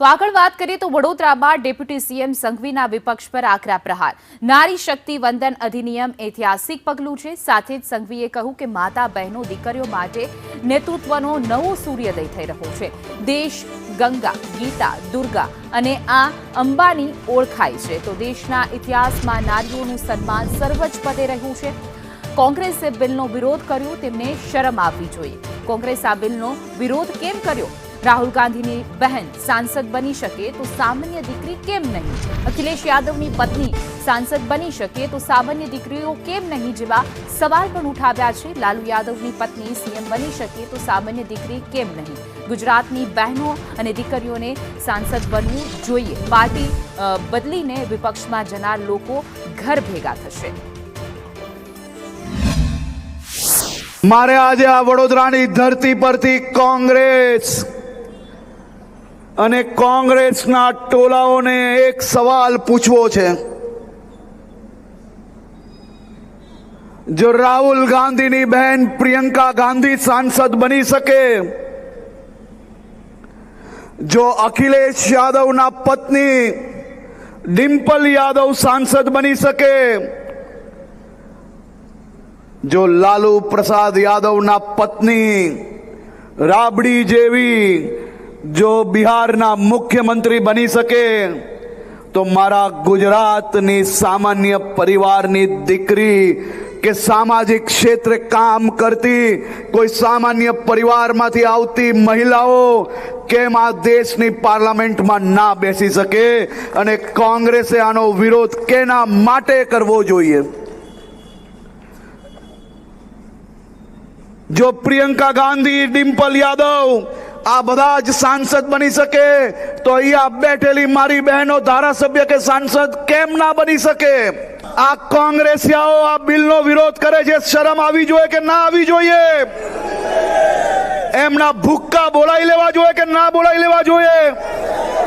તો આગળ વાત કરીએ તો વડોદરામાં ડેપ્યુટી સીએમ સંઘવીના વિપક્ષ પર આકરા પ્રહાર. નારી શક્તિ વંદન અધિનિયમ ઐતિહાસિક પગલું છે. સાથે જ સંઘવીએ કહ્યું કે માતા બહેનો દીકરીઓ માટે નેતૃત્વનો નવો સૂર્યોદય થઈ રહ્યો છે. દેશ ગંગા, ગીતા, દુર્ગા અને આ અંબાની ઓળખાય છે, તો દેશના ઇતિહાસમાં નારીઓનું સન્માન સર્વોચ્ચ પદે રહ્યું છે. કોંગ્રેસે બિલનો વિરોધ કર્યો, તેમને શરમ આવવી જોઈએ. કોંગ્રેસ આ બિલનો વિરોધ કેમ કર્યો? રાહુલ ગાંધીની બહેન સાંસદ બની શકે તો સામાન્ય દીકરી કેમ નહીં? અખિલેશ યાદવની પત્ની સાંસદ બની શકે તો સામાન્ય દીકરીઓ કેમ નહીં? જેવા સવાલ પણ ઉઠાવ્યા છે. લાલુ યાદવની પત્ની સીએમ બની શકે તો સામાન્ય દીકરી કેમ નહીં? ગુજરાતની બહેનો અને દીકરીઓને સાંસદ બનવું જોઈએ. પાર્ટી બદલીને વિપક્ષમાં જનાર લોકો ઘર ભેગા થશે. મારે આજે આ વડોદરાની ધરતી પરથી કોંગ્રેસ અને કોંગ્રેસના ટોળાઓને એક સવાલ પૂછવો છે. જો રાહુલ ગાંધીની બહેન પ્રિયંકા ગાંધી સાંસદ બની શકે, જો અખિલેશ યાદવના પત્ની ડિમ્પલ યાદવ સાંસદ બની શકે, જો લાલુ પ્રસાદ યાદવના પત્ની રાબડી જેવી જો બિહારના મુખ્યમંત્રી બની શકે, તો મારા ગુજરાતની સામાન્ય પરિવારની દીકરી કે સામાજિક ક્ષેત્રે કામ કરતી કોઈ સામાન્ય પરિવારમાંથી આવતી મહિલાઓ કેમ આ દેશની પાર્લામેન્ટમાં ના બેસી શકે? અને કોંગ્રેસે આનો વિરોધ કેના માટે કરવો જોઈએ? જો પ્રિયંકા ગાંધી, ડિમ્પલ યાદવ આ બધા જ સાંસદ બની શકે, તો અહીંયા બેઠેલી મારી બહેનો ધારાસભ્ય કે સાંસદ કેમ ના બની શકે? આ કોંગ્રેસિયાઓ આ બિલનો વિરોધ કરે છે, શરમ આવી જોઈએ કે ના આવી જોઈએ? એમના ભૂક્કા બોલાવી લેવા જોઈએ કે ના બોલાવી લેવા જોઈએ?